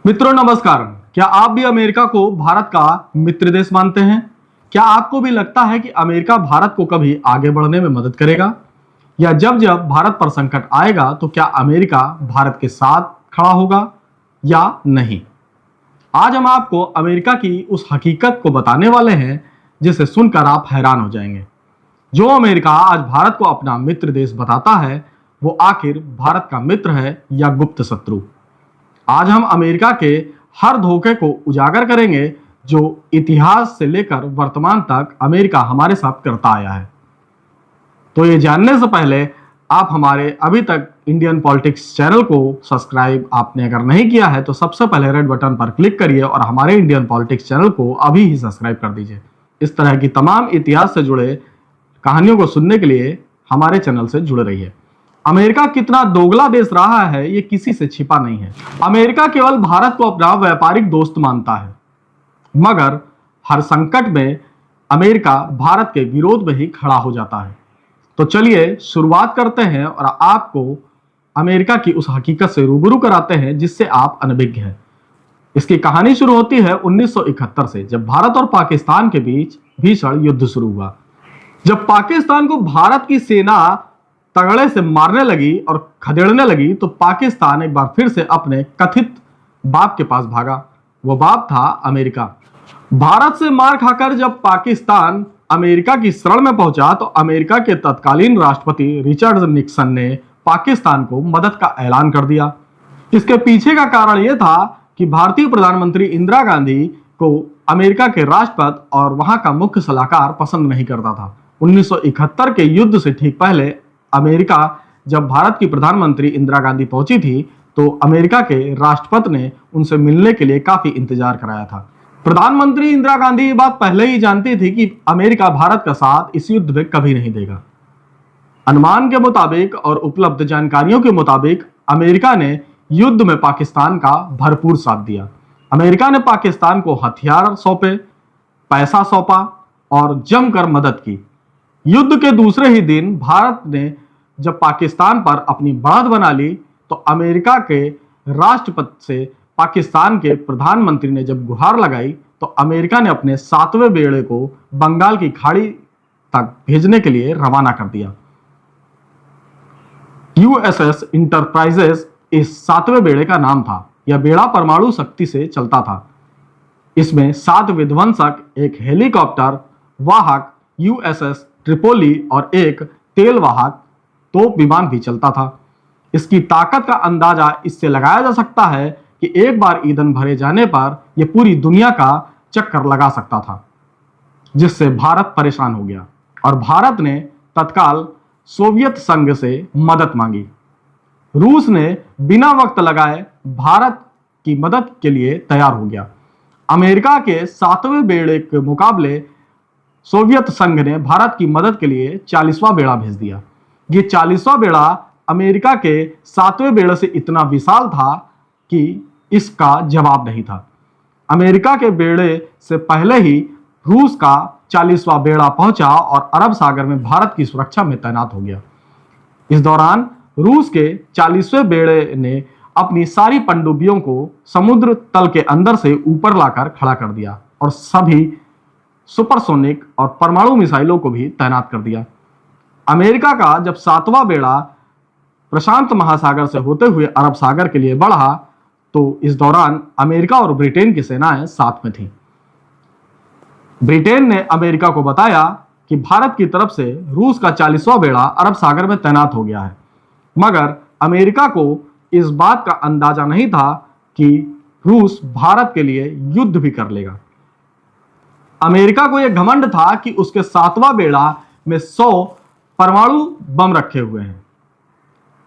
मित्रों नमस्कार। क्या आप भी अमेरिका को भारत का मित्र देश मानते हैं? क्या आपको भी लगता है कि अमेरिका भारत को कभी आगे बढ़ने में मदद करेगा, या जब जब भारत पर संकट आएगा तो क्या अमेरिका भारत के साथ खड़ा होगा या नहीं? आज हम आपको अमेरिका की उस हकीकत को बताने वाले हैं जिसे सुनकर आप हैरान हो जाएंगे। जो अमेरिका आज भारत को अपना मित्र देश बताता है, वो आखिर भारत का मित्र है या गुप्त शत्रु? आज हम अमेरिका के हर धोखे को उजागर करेंगे जो इतिहास से लेकर वर्तमान तक अमेरिका हमारे साथ करता आया है। तो ये जानने से पहले आप हमारे अभी तक इंडियन पॉलिटिक्स चैनल को सब्सक्राइब आपने अगर नहीं किया है तो सबसे पहले रेड बटन पर क्लिक करिए और हमारे इंडियन पॉलिटिक्स चैनल को अभी ही सब्सक्राइब कर दीजिए। इस तरह की तमाम इतिहास से जुड़े कहानियों को सुनने के लिए हमारे चैनल से जुड़े रहिए। अमेरिका कितना दोगला देश रहा है ये किसी से छिपा नहीं है। अमेरिका केवल भारत को अपना व्यापारिक दोस्त मानता है, मगर हर संकट में अमेरिका भारत के विरोध में ही खड़ा हो जाता है। तो चलिए शुरुआत करते हैं और आपको अमेरिका की उस हकीकत से रूबरू कराते हैं जिससे आप अनभिज्ञ हैं। इसकी कहानी शुरू होती है 1971 से, जब भारत और पाकिस्तान के बीच भीषण युद्ध शुरू हुआ। जब पाकिस्तान को भारत की सेना तगड़े से मारने लगी और खदेड़ने लगी तो पाकिस्तान एक बार फिर से अपने कथित बाप के पास भागा। वो बाप था अमेरिका। भारत से मार खाकर जब पाकिस्तान अमेरिका की शरण में पहुंचा तो अमेरिका के तत्कालीन राष्ट्रपति रिचर्ड निक्सन ने पाकिस्तान को मदद का ऐलान कर दिया। इसके पीछे का कारण यह था कि भारतीय प्रधानमंत्री इंदिरा गांधी को अमेरिका के राष्ट्रपति और वहां का मुख्य सलाहकार पसंद नहीं करता था। 1971 के युद्ध से ठीक पहले अमेरिका जब भारत की प्रधानमंत्री इंदिरा गांधी पहुंची थी तो अमेरिका के राष्ट्रपति ने उनसे मिलने के लिए काफी इंतजार कराया था। प्रधानमंत्री इंदिरा गांधी ये बात पहले ही जानती थी कि अमेरिका भारत का साथ इस युद्ध में कभी नहीं देगा। अनुमान के मुताबिक और उपलब्ध जानकारियों के मुताबिक अमेरिका ने युद्ध में पाकिस्तान का भरपूर साथ दिया। अमेरिका ने पाकिस्तान को हथियार सौंपे, पैसा सौंपा और जमकर मदद की। युद्ध के दूसरे ही दिन भारत ने जब पाकिस्तान पर अपनी बढ़त बना ली तो अमेरिका के राष्ट्रपति से पाकिस्तान के प्रधानमंत्री ने जब गुहार लगाई तो अमेरिका ने अपने 7वें बेड़े को बंगाल की खाड़ी तक भेजने के लिए रवाना कर दिया। यूएसएस इंटरप्राइजेस इस 7वें बेड़े का नाम था। यह बेड़ा परमाणु शक्ति से चलता था। इसमें 7 विध्वंसक, एक हेलीकॉप्टर वाहक यूएसएस ट्रिपोली और एक तेल वाहक तोप विमान भी चलता था। इसकी ताकत का अंदाजा इससे लगाया जा सकता है कि एक बार ईंधन भरे जाने पर यह पूरी दुनिया का चक्कर लगा सकता था, जिससे भारत परेशान हो गया और भारत ने तत्काल सोवियत संघ से मदद मांगी। रूस ने बिना वक्त लगाए भारत की मदद के लिए तैयार हो गया। अमेरिका के 7वें बेड़े के मुकाबले सोवियत संघ ने भारत की मदद के लिए 40वां बेड़ा भेज दिया। ये 40वां बेड़ा अमेरिका के 7वें बेड़े से इतना विशाल था कि इसका जवाब नहीं था। अमेरिका के बेड़े से पहले ही रूस का 40वां बेड़ा पहुंचा और अरब सागर में भारत की सुरक्षा में तैनात हो गया। इस दौरान रूस के 40वें बेड़े ने अपनी सारी पनडुब्बियों को समुद्र तल के अंदर से ऊपर लाकर खड़ा कर दिया और सभी सुपरसोनिक और परमाणु मिसाइलों को भी तैनात कर दिया। अमेरिका का जब 7वां बेड़ा प्रशांत महासागर से होते हुए अरब सागर के लिए बढ़ा तो इस दौरान अमेरिका और ब्रिटेन की सेनाएं साथ में थीं। ब्रिटेन ने अमेरिका को बताया कि भारत की तरफ से रूस का 40वां बेड़ा अरब सागर में तैनात हो गया है, मगर अमेरिका को इस बात का अंदाजा नहीं था कि रूस भारत के लिए युद्ध भी कर लेगा। अमेरिका को यह घमंड था कि उसके 7वां बेड़ा में 100 परमाणु बम रखे हुए हैं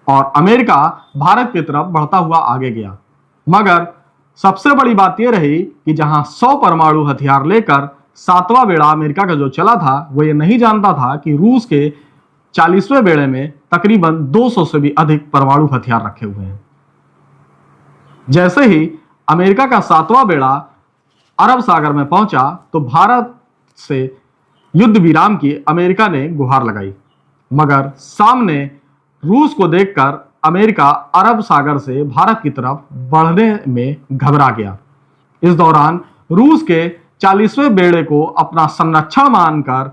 और अमेरिका भारत की तरफ बढ़ता हुआ आगे गया। मगर सबसे बड़ी बात यह रही कि जहां 100 परमाणु हथियार लेकर 7वां बेड़ा अमेरिका का जो चला था वो ये नहीं जानता था कि रूस के 40वें बेड़े में तकरीबन 200 से भी अधिक परमाणु हथियार रखे हुए हैं। जैसे ही अमेरिका का 7वां बेड़ा अरब सागर में पहुंचा तो भारत से युद्ध विराम की अमेरिका ने गुहार लगाई, मगर सामने रूस को देखकर अमेरिका अरब सागर से भारत की तरफ बढ़ने में घबरा गया। इस दौरान रूस के 40वें बेड़े को अपना संरक्षण मानकर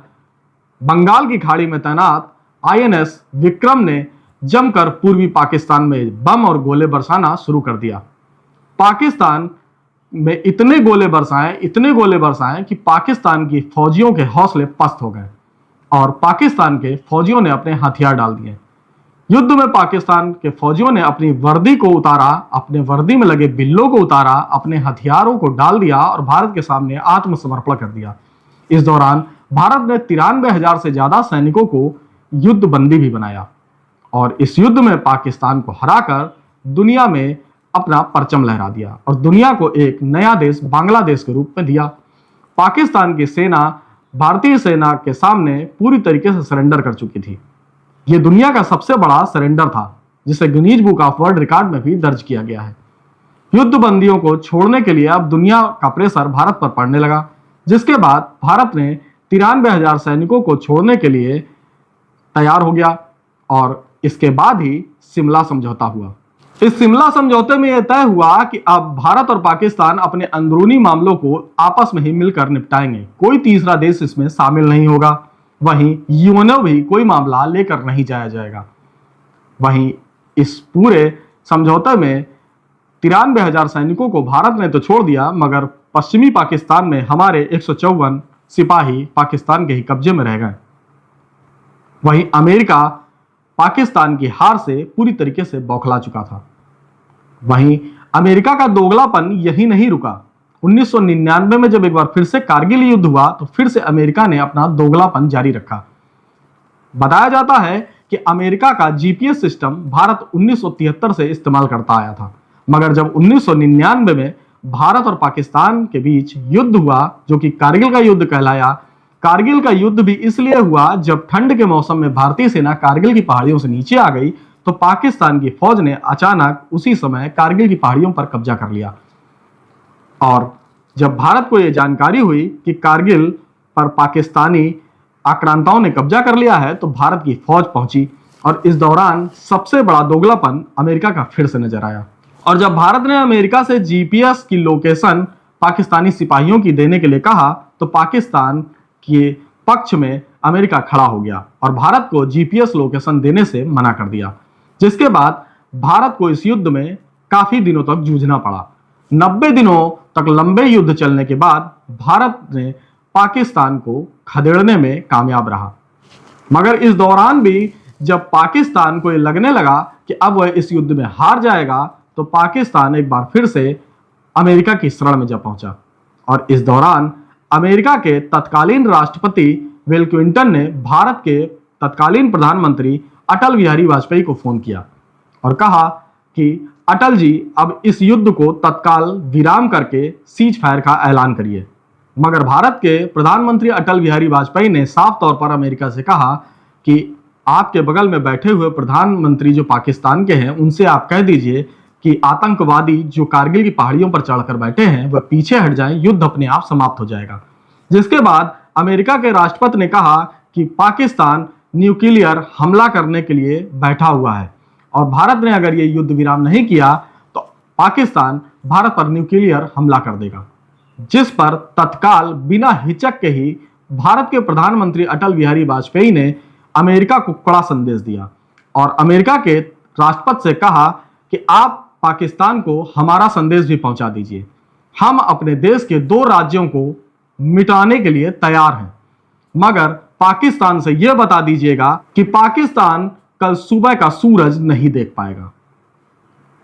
बंगाल की खाड़ी में तैनात आईएनएस विक्रम ने जमकर पूर्वी पाकिस्तान में बम और गोले बरसाना शुरू कर दिया। पाकिस्तान में इतने गोले बरसाए कि पाकिस्तान की फौजियों के हौसले पस्त हो गए और पाकिस्तान के फौजियों ने अपने हथियार डाल दिए। युद्ध में पाकिस्तान के फौजियों ने अपनी वर्दी को उतारा, अपने वर्दी में लगे बिल्लों को उतारा, अपने हथियारों को डाल दिया और भारत के सामने आत्मसमर्पण कर दिया। इस दौरान भारत ने 93,000 से ज्यादा सैनिकों को युद्ध बंदी भी बनाया और इस युद्ध में पाकिस्तान को हराकर दुनिया में अपना परचम लहरा दिया और दुनिया को एक नया देश बांग्लादेश के रूप में दिया। पाकिस्तान की सेना भारतीय सेना के सामने पूरी तरीके से सरेंडर कर चुकी थी। यह दुनिया का सबसे बड़ा सरेंडर था जिसे Guinness book of world record में भी दर्ज किया गया है। युद्ध बंदियों को छोड़ने के लिए अब दुनिया का प्रेशर भारत पर पड़ने लगा, जिसके बाद भारत ने 93,000 सैनिकों को छोड़ने के लिए तैयार हो गया और इसके बाद ही शिमला समझौता हुआ। इस शिमला समझौते में यह तय हुआ कि अब भारत और पाकिस्तान अपने अंदरूनी मामलों को आपस में ही मिलकर निपटाएंगे, कोई तीसरा देश इसमें शामिल नहीं होगा। वहीं यूएनओ भी कोई मामला लेकर नहीं जाया जाएगा। वहीं इस पूरे समझौते में 93,000 सैनिकों को भारत ने तो छोड़ दिया, मगर पश्चिमी पाकिस्तान में हमारे 154 सिपाही पाकिस्तान के ही कब्जे में रह गए। वहीं अमेरिका पाकिस्तान की हार से पूरी तरीके से बौखला चुका था। वहीं अमेरिका का दोगलापन यही नहीं रुका। 1999 में जब एक बार फिर से कारगिल युद्ध हुआ तो फिर से अमेरिका ने अपना दोगलापन जारी रखा। बताया जाता है कि अमेरिका का जीपीएस सिस्टम भारत 1973 से इस्तेमाल करता आया था, मगर जब 1999 में भारत और पाकिस्तान के बीच युद्ध हुआ जो कि कारगिल का युद्ध कहलाया। कारगिल का युद्ध भी इसलिए हुआ जब ठंड के मौसम में भारतीय सेना कारगिल की पहाड़ियों से नीचे आ गई तो पाकिस्तान की फौज ने अचानक उसी समय कारगिल की पहाड़ियों पर कब्जा कर लिया। और जब भारत को यह जानकारी हुई कि कारगिल पर पाकिस्तानी आक्रांताओं ने कब्जा कर लिया है तो भारत की फौज पहुंची और इस दौरान सबसे बड़ा दोगलापन अमेरिका का फिर से नजर आया। और जब भारत ने अमेरिका से जीपीएस की लोकेशन पाकिस्तानी सिपाहियों की देने के लिए कहा तो पाकिस्तान के पक्ष में अमेरिका खड़ा हो गया और भारत को जीपीएस लोकेशन देने से मना कर दिया, जिसके बाद भारत को इस युद्ध में काफी दिनों तक जूझना पड़ा। 90 दिनों तक लंबे युद्ध चलने के बाद भारत ने पाकिस्तान को खदेड़ने में कामयाब रहा, मगर इस दौरान भी जब पाकिस्तान को ये लगने लगा कि अब वह इस युद्ध में हार जाएगा तो पाकिस्तान एक बार फिर से अमेरिका की शरण में जा पहुंचा। और इस दौरान अमेरिका के तत्कालीन राष्ट्रपति बिल क्लिंटन ने भारत के तत्कालीन प्रधानमंत्री अटल बिहारी वाजपेयी को फोन किया और कहा कि अटल जी अब इस युद्ध को तत्काल विराम करके सीज फायर का ऐलान करिए। मगर भारत के प्रधानमंत्री अटल बिहारी वाजपेयी ने साफ तौर पर अमेरिका से कहा कि आपके बगल में बैठे हुए प्रधानमंत्री जो पाकिस्तान के हैं उनसे आप कह दीजिए कि आतंकवादी जो कारगिल की पहाड़ियों पर चढ़कर बैठे हैं वह पीछे हट जाएं, युद्ध अपने आप समाप्त हो जाएगा। जिसके बाद अमेरिका के राष्ट्रपति ने कहा कि पाकिस्तान न्यूक्लियर हमला करने के लिए बैठा हुआ है और भारत ने अगर ये युद्ध विराम नहीं किया तो पाकिस्तान भारत पर न्यूक्लियर हमला कर देगा। जिस पर तत्काल बिना हिचक के ही भारत के प्रधानमंत्री अटल बिहारी वाजपेयी ने अमेरिका को कड़ा संदेश दिया और अमेरिका के राष्ट्रपति से कहा कि आप पाकिस्तान को हमारा संदेश भी पहुंचा दीजिए। हम अपने देश के 2 राज्यों को मिटाने के लिए तैयार हैं, मगर पाकिस्तान से यह बता दीजिएगा कि पाकिस्तान कल सुबह का सूरज नहीं देख पाएगा।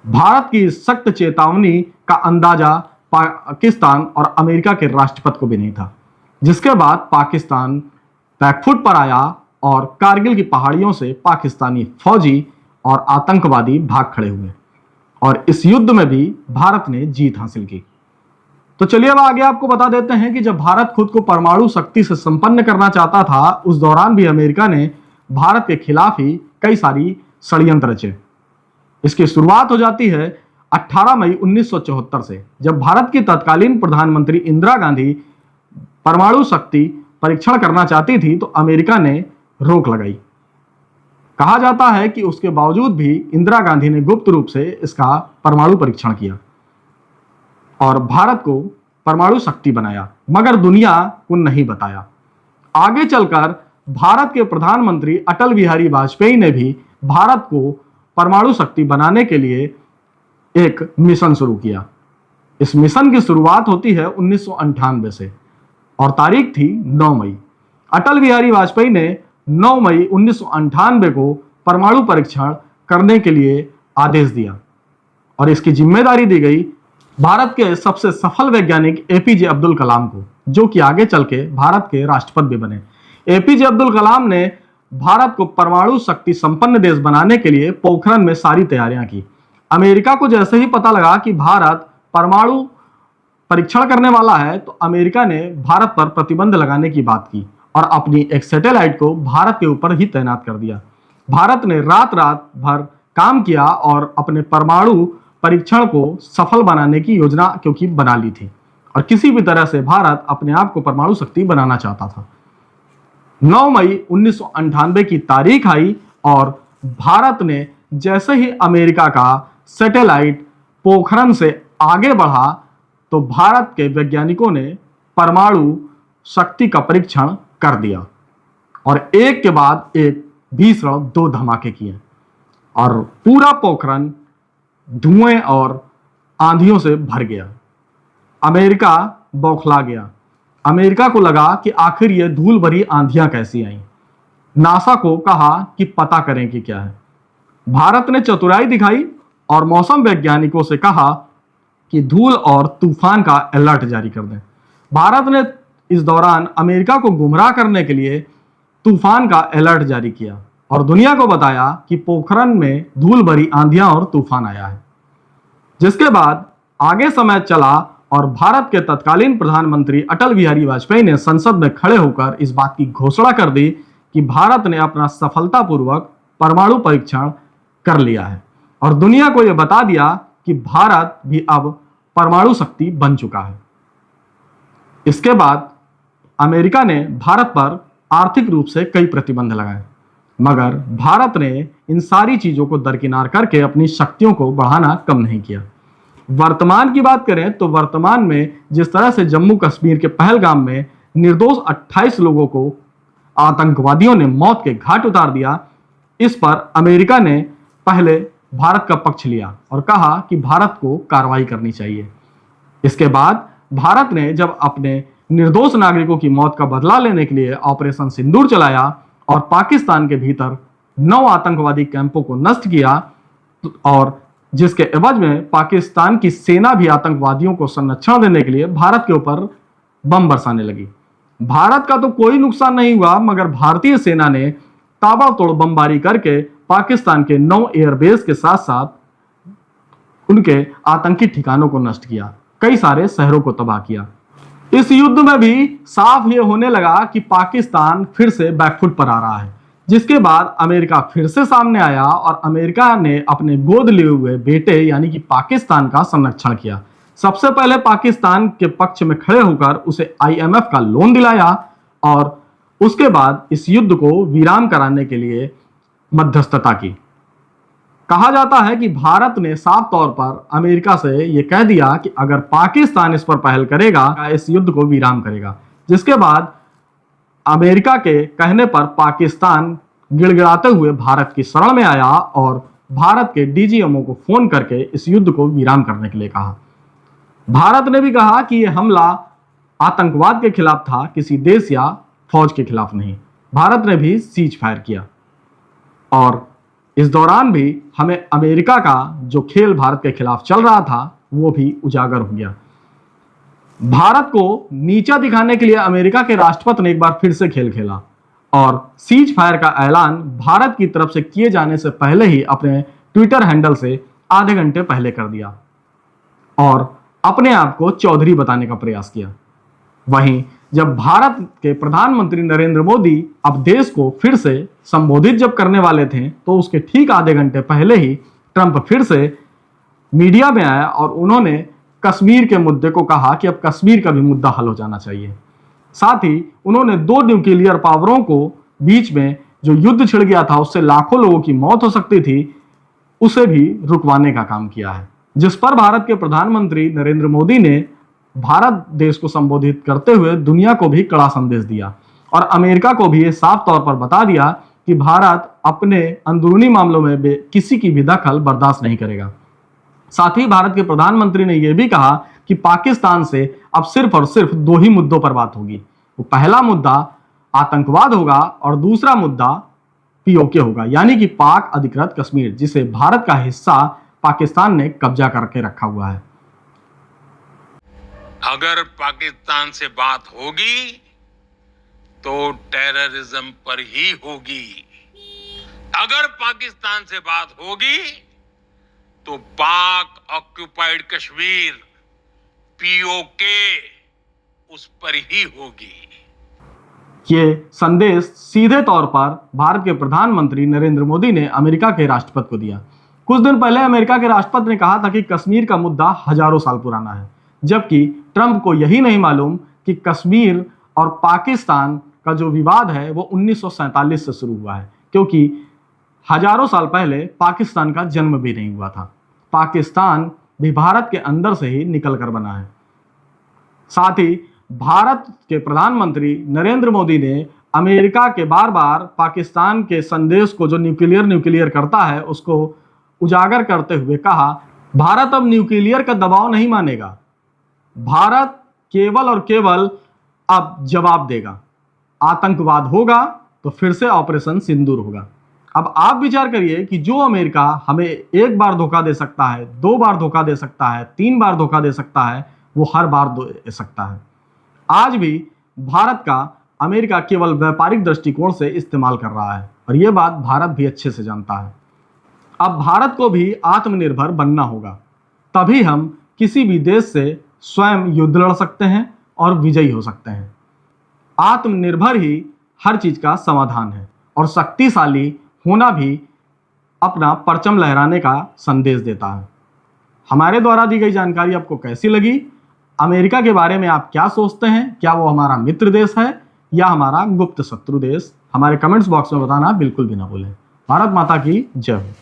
भारत की सख्त चेतावनी का अंदाजा पाकिस्तान और अमेरिका के राष्ट्रपति को भी नहीं था, जिसके बाद पाकिस्तान बैकफुट पर आया और कारगिल की पहाड़ियों से पाकिस्तानी फौजी और आतंकवादी भाग खड़े हुए और इस युद्ध में भी भारत ने जीत हासिल की। तो चलिए अब आगे आपको बता देते हैं कि जब भारत खुद को परमाणु शक्ति से संपन्न करना चाहता था उस दौरान भी अमेरिका ने भारत के खिलाफ ही कई सारी षड्यंत्र रचे। इसकी शुरुआत हो जाती है 18 मई 1974 से, जब भारत की तत्कालीन प्रधानमंत्री इंदिरा गांधी परमाणु शक्ति परीक्षण करना चाहती थी तो अमेरिका ने रोक लगाई। कहा जाता है कि उसके बावजूद भी इंदिरा गांधी ने गुप्त रूप से इसका परमाणु परीक्षण किया और भारत को परमाणु शक्ति बनाया, मगर दुनिया को नहीं बताया। आगे चलकर भारत के प्रधानमंत्री अटल बिहारी वाजपेयी ने भी भारत को परमाणु शक्ति बनाने के लिए एक मिशन शुरू किया। इस मिशन की शुरुआत होती है 1998 से और तारीख थी 9 मई। अटल बिहारी वाजपेयी ने 9 मई 1998 को परमाणु परीक्षण करने के लिए आदेश दिया और इसकी जिम्मेदारी दी गई भारत के सबसे सफल वैज्ञानिक एपीजे अब्दुल कलाम को, जो कि आगे चल के भारत के राष्ट्रपति भी बने। एपीजे अब्दुल कलाम ने भारत को परमाणु शक्ति संपन्न देश बनाने के लिए पोखरण में सारी तैयारियां की। अमेरिका को जैसे ही पता लगा कि भारत परमाणु परीक्षण करने वाला है तो अमेरिका ने भारत पर प्रतिबंध लगाने की बात की और अपनी एक सैटेलाइट को भारत के ऊपर ही तैनात कर दिया। भारत ने रात भर काम किया और अपने परमाणु परीक्षण को सफल बनाने की योजना क्योंकि बना ली थी और किसी भी तरह से भारत अपने आप को परमाणु शक्ति बनाना चाहता था। 9 मई 1998 की तारीख आई और भारत ने जैसे ही अमेरिका का सैटेलाइट पोखरण से आगे बढ़ा तो भारत के वैज्ञानिकों ने परमाणु शक्ति का परीक्षण कर दिया और एक के बाद एक भीषण 2 धमाके किए और पूरा पोखरण धुएं और आंधियों से भर गया। अमेरिका बौखला गया। अमेरिका को लगा कि आखिर ये धूल भरी आंधियां कैसी आई। नासा को कहा कि पता करें कि क्या है। भारत ने चतुराई दिखाई और मौसम वैज्ञानिकों से कहा कि धूल और तूफान का अलर्ट जारी कर दें। भारत ने इस दौरान अमेरिका को गुमराह करने के लिए तूफान का अलर्ट जारी किया और दुनिया को बताया कि पोखरण में धूल भरी आंधियां और तूफान आया है। जिसके बाद आगे समय चला और भारत के तत्कालीन प्रधानमंत्री अटल बिहारी वाजपेयी ने संसद में खड़े होकर इस बात की घोषणा कर दी कि भारत ने अपना सफलतापूर्वक परमाणु परीक्षण कर लिया है और दुनिया को यह बता दिया कि भारत भी अब परमाणु शक्ति बन चुका है। इसके बाद अमेरिका ने भारत पर आर्थिक रूप से कई प्रतिबंध लगाए, मगर भारत ने इन सारी चीजों को दरकिनार करके अपनी शक्तियों को बढ़ाना कम नहीं किया। वर्तमान की बात करें तो वर्तमान में जिस तरह से जम्मू कश्मीर के पहलगाम में निर्दोष 28 लोगों को आतंकवादियों ने मौत के घाट उतार दिया, इस पर अमेरिका ने पहले भारत का पक्ष लिया और कहा कि भारत को कार्रवाई करनी चाहिए। इसके बाद भारत ने जब अपने निर्दोष नागरिकों की मौत का बदला लेने के लिए ऑपरेशन सिंदूर चलाया और पाकिस्तान के भीतर 9 आतंकवादी कैंपों को नष्ट किया और जिसके एवज में पाकिस्तान की सेना भी आतंकवादियों को संरक्षण देने के लिए भारत के ऊपर बम बरसाने लगी। भारत का तो कोई नुकसान नहीं हुआ, मगर भारतीय सेना ने ताबड़तोड़ बमबारी करके पाकिस्तान के 9 एयरबेस के साथ साथ उनके आतंकी ठिकानों को नष्ट किया, कई सारे शहरों को तबाह किया। इस युद्ध में भी साफ ये होने लगा कि पाकिस्तान फिर से बैकफुट पर आ रहा है, जिसके बाद अमेरिका फिर से सामने आया और अमेरिका ने अपने गोद लिए हुए बेटे यानी कि पाकिस्तान का संरक्षण किया। सबसे पहले पाकिस्तान के पक्ष में खड़े होकर उसे IMF का लोन दिलाया और उसके बाद इस युद्ध को विराम कराने के लिए मध्यस्थता की। कहा जाता है कि भारत ने साफ तौर पर अमेरिका से यह कह दिया कि अगर पाकिस्तान इस पर पहल करेगा इस युद्ध को विराम करेगा, जिसके बाद अमेरिका के कहने पर पाकिस्तान गिड़गिड़ाते हुए भारत की शरण में आया और भारत के DGMO को फोन करके इस युद्ध को विराम करने के लिए कहा। भारत ने भी कहा कि यह हमला आतंकवाद के खिलाफ था, किसी देश या फौज के खिलाफ नहीं। भारत ने भी सीज फायर किया और इस दौरान भी हमें अमेरिका का जो खेल भारत के खिलाफ चल रहा था वो भी उजागर हो गया। भारत को नीचा दिखाने के लिए अमेरिका के राष्ट्रपति ने एक बार फिर से खेल खेला और सीज फायर का ऐलान भारत की तरफ से किए जाने से पहले ही अपने ट्विटर हैंडल से आधे घंटे पहले कर दिया और अपने आप को चौधरी बताने का प्रयास किया। वहीं जब भारत के प्रधानमंत्री नरेंद्र मोदी अब देश को फिर से संबोधित जब करने वाले थे तो उसके ठीक आधे घंटे पहले ही ट्रंप फिर से मीडिया में आया और उन्होंने कश्मीर के मुद्दे को कहा कि अब कश्मीर का भी मुद्दा हल हो जाना चाहिए। साथ ही उन्होंने 2 न्यूक्लियर पावरों को बीच में जो युद्ध छिड़ गया था, उससे लाखों लोगों की मौत हो सकती थी, उसे भी रुकवाने का काम किया है। जिस पर भारत के प्रधानमंत्री नरेंद्र मोदी ने भारत देश को संबोधित करते हुए दुनिया को भी कड़ा संदेश दिया और अमेरिका को भी ये साफ तौर पर बता दिया कि भारत अपने अंदरूनी मामलों में किसी की भी दखल बर्दाश्त नहीं करेगा। साथ ही भारत के प्रधानमंत्री ने यह भी कहा कि पाकिस्तान से अब सिर्फ और सिर्फ दो ही मुद्दों पर बात होगी। वो पहला मुद्दा आतंकवाद होगा और दूसरा मुद्दा पीओके होगा, यानी कि पाक अधिकृत कश्मीर, जिसे भारत का हिस्सा पाकिस्तान ने कब्जा करके रखा हुआ है। अगर पाकिस्तान से बात होगी तो टेररिज्म पर ही होगी। अगर पाकिस्तान से बात होगी तो पाक ऑक्युपाइड कश्मीर पीओके उस पर ही होगी। ये संदेश सीधे तौर पर भारत के प्रधानमंत्री नरेंद्र मोदी ने अमेरिका के राष्ट्रपति को दिया। कुछ दिन पहले अमेरिका के राष्ट्रपति ने कहा था कि कश्मीर का मुद्दा हजारों साल पुराना है, जबकि ट्रंप को यही नहीं मालूम कि कश्मीर और पाकिस्तान का जो विवाद है वो 1947 से शुरू हुआ है, क्योंकि हजारों साल पहले पाकिस्तान का जन्म भी नहीं हुआ था। पाकिस्तान भी भारत के अंदर से ही निकलकर बना है। साथ ही भारत के प्रधानमंत्री नरेंद्र मोदी ने अमेरिका के बार बार पाकिस्तान के संदेश को, जो न्यूक्लियर करता है, उसको उजागर करते हुए कहा, भारत अब न्यूक्लियर का दबाव नहीं मानेगा, भारत केवल और केवल अब जवाब देगा। आतंकवाद होगा तो फिर से ऑपरेशन सिंदूर होगा। अब आप विचार करिए कि जो अमेरिका हमें एक बार धोखा दे सकता है, 2 बार धोखा दे सकता है, 3 बार धोखा दे सकता है, वो हर बार दे सकता है। आज भी भारत का अमेरिका केवल व्यापारिक दृष्टिकोण से इस्तेमाल कर रहा है और ये बात भारत भी अच्छे से जानता है। अब भारत को भी आत्मनिर्भर बनना होगा, तभी हम किसी भी देश से स्वयं युद्ध लड़ सकते हैं और विजयी हो सकते हैं। आत्मनिर्भर ही हर चीज का समाधान है और शक्तिशाली होना भी अपना परचम लहराने का संदेश देता है। हमारे द्वारा दी गई जानकारी आपको कैसी लगी? अमेरिका के बारे में आप क्या सोचते हैं? क्या वो हमारा मित्र देश है या हमारा गुप्त शत्रु देश? हमारे कमेंट्स बॉक्स में बताना बिल्कुल भी ना भूलें। भारत माता की जय हो।